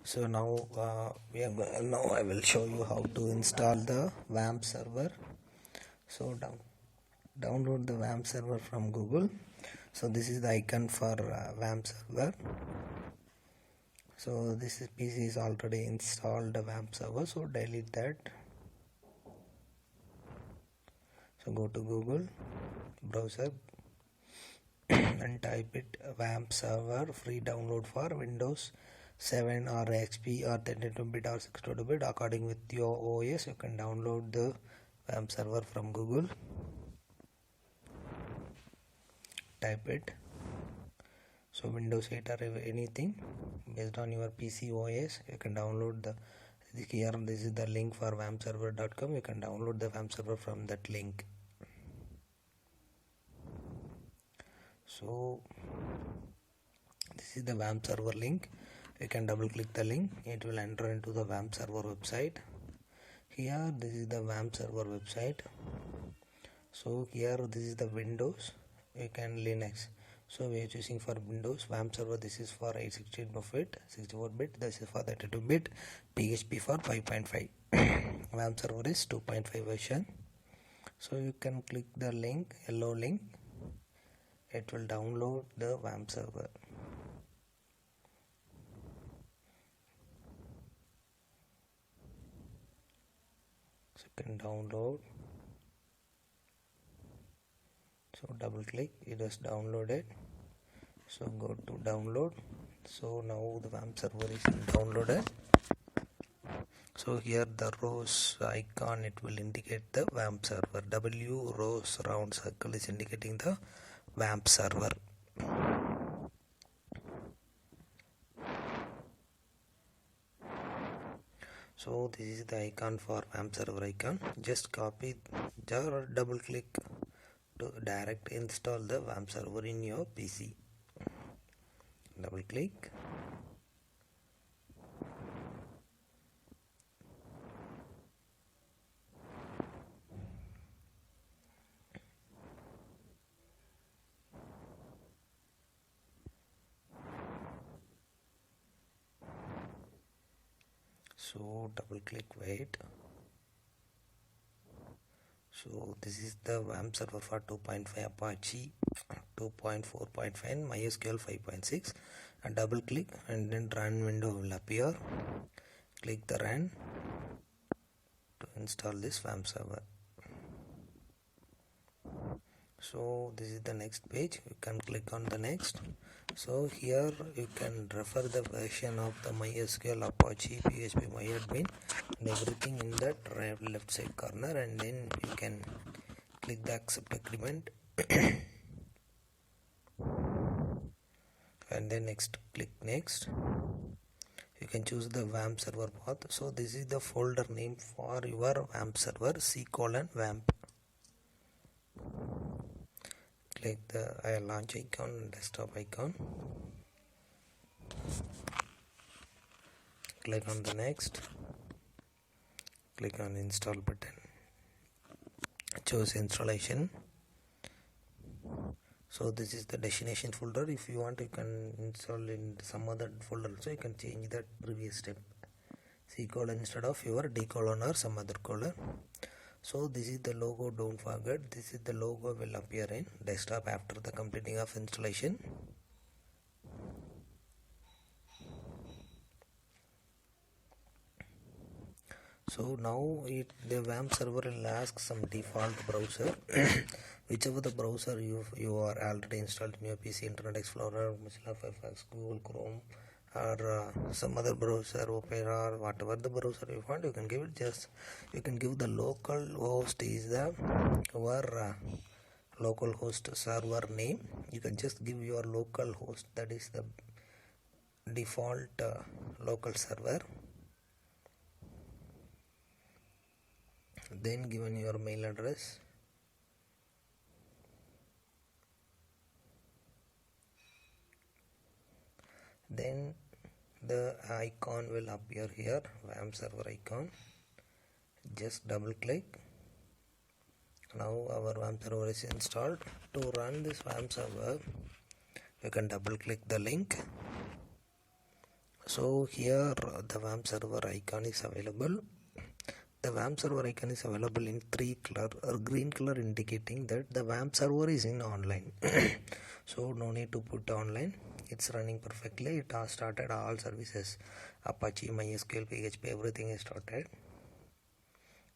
So now I will show you how to install the WAMP server. So download the WAMP server from Google. So this is the icon for WAMP server. So this PC is already installed the WAMP server, so delete that. So go to Google browser and type it WAMP server free download for Windows 7 or XP or 32-bit or 62-bit according with your OS. You can download the WAMP server from Google. Type it. So Windows 8 or anything based on your PC OS, you can download the here. This is the link for wampserver.com. You can download the WAMP server from that link. So this is the WAMP server link. You can double click the link. It will enter into the WAMP server website. Here this is the WAMP server website. So here this is the Windows. You can Linux. So we are choosing for Windows WAMP server. This is for 816-bit, 64-bit. This is for 32-bit. PHP for 5.5. WAMP server is 2.5 version. So you can click the link, yellow link. It will download the WAMP server. So you can download. So double click, it is downloaded. So go to download. So now the WAMP server is downloaded. So here the rose icon, it will indicate the WAMP server. W rose round circle is indicating the WAMP server. So this is the icon for WAMP server icon. Just copy or double click to direct install the WAMP server in your PC. Double click. So double click, wait. So this is the WAMP server for 2.5 Apache, 2.4.5 and MySQL 5.6. And double click and then run window will appear. Click the run to install this WAMP server. So this is the next page. You can click on the next. So here you can refer the version of the MySQL, Apache, PHPMyAdmin and everything in that left side corner, and then you can click the accept agreement and then click next. You can choose the WAMP server path. So this is the folder name for your WAMP server, C:\WAMP. Click the launch icon, desktop icon. Click on the next. Click on install button. Choose installation. So this is the destination folder. If you want, you can install in some other folder, so you can change that previous step. C: instead of your D: or some other colon. So this is the logo. Don't forget, this is the logo will appear in desktop after the completing of installation. So now the WAMP server will ask some default browser. Whichever the browser you are already installed in your PC, Internet Explorer, Mozilla Firefox, Google Chrome, or some other browser, Opera, or whatever the browser you want, you can give it. Just you can give the local host is the our local host server name. You can just give your local host, that is the default local server. Then given your mail address. Then the icon will appear here, WAMP server icon. Just double click. Now our WAMP server is installed. To run this WAMP server, you can double click the link. So here the WAMP server icon is available. The WAMP server icon is available in 3 color or green color, indicating that the WAMP server is in online. So no need to put online, it's running perfectly. It has started all services, Apache, MySQL, PHP, everything is started.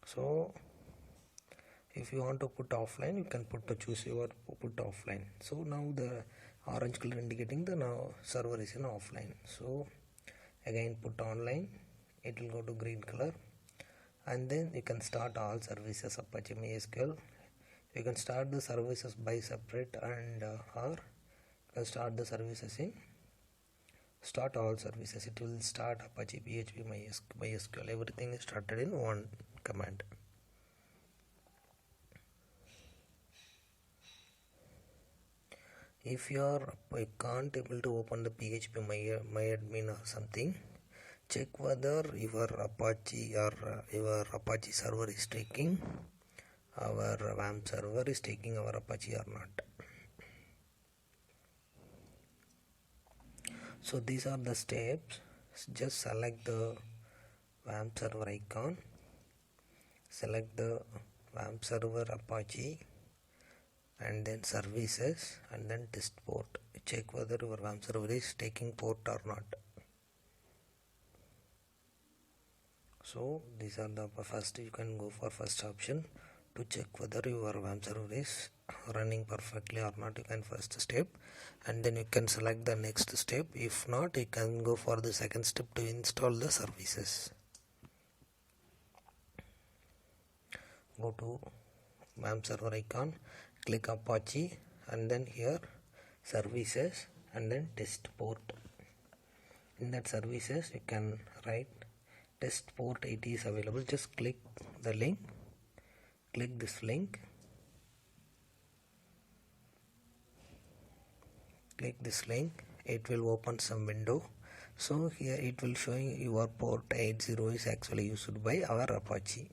So if you want to put offline, you can choose your put offline. So now the orange color indicating the now server is in offline. So again put online, it will go to green color, and then you can start all services, Apache, MySQL. You can start the services by separate, and or you can start the services in start all services. It will start Apache, PHP, MySQL, everything is started in one command. If you can't able to open the PHPMyAdmin or something, check whether your Apache or your Apache server is taking our WAMP server is taking our Apache or not. So these are the steps. Just select the WAMP server icon, select the WAMP server Apache, and then services, and then test port. Check whether your WAMP server is taking port or not. So these are the first, you can go for first option to check whether your WAMP server is running perfectly or not. You can first step, and then you can select the next step. If not, you can go for the second step to install the services. Go to WAMP server icon, click Apache, and then here services, and then test port. In that services, you can write test port 80 is available. Just click the link, click this link, click this link, it will open some window. So here it will show your port 80 is actually used by our Apache.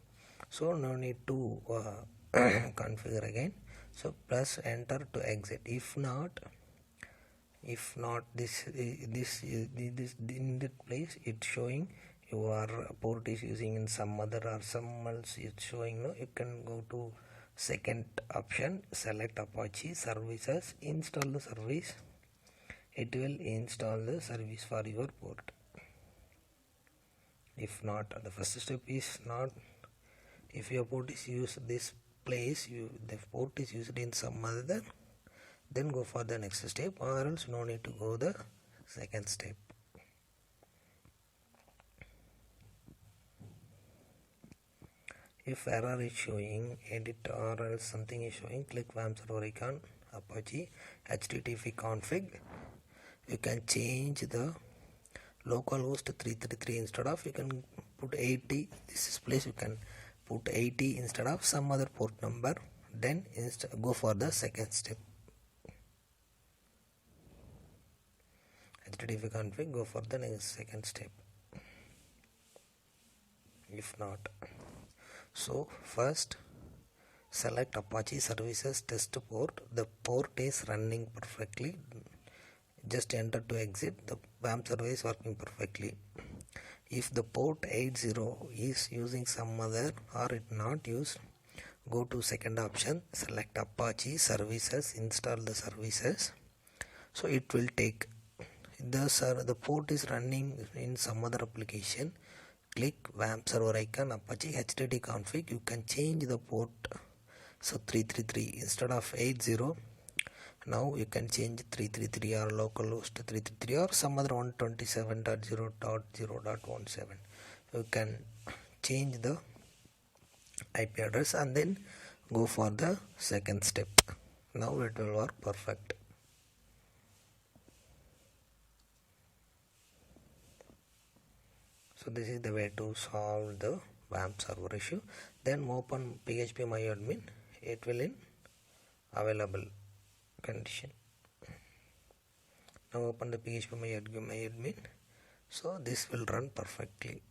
So no need to configure again. So press enter to exit. If not this in that place it's showing your port is using in some other or some else it's showing. No, you can go to second option, select Apache services, install the service. It will install the service for your port. If not, the first step is not. If your port is used this place, the port is used in some other, then go for the next step, or else no need to go the second step. If error is showing, edit or else something is showing, click WAMP server icon, Apache, HTTP config. You can change the localhost 333 instead of, you can put 80. This is place you can put 80 instead of some other port number. Then go for the second step. HTTP config, go for the next second step. If not, so first select Apache services test port. The port is running perfectly. Just enter to exit. The WAMP server is working perfectly. If the port 80 is using some other or it not used, go to second option, select Apache services, install the services. So it will take the port is running in some other application. Click WAMP server icon, Apache, HTTP config. You can change the port. So 333 instead of 80. Now you can change 333 or localhost 333 or some other 127.0.0.17. You can change the IP address and then go for the second step. Now it will work perfect. So this is the way to solve the WAMP server issue. Then open PHPMyAdmin. It will in available condition. Now open the PHPMyAdmin. So this will run perfectly.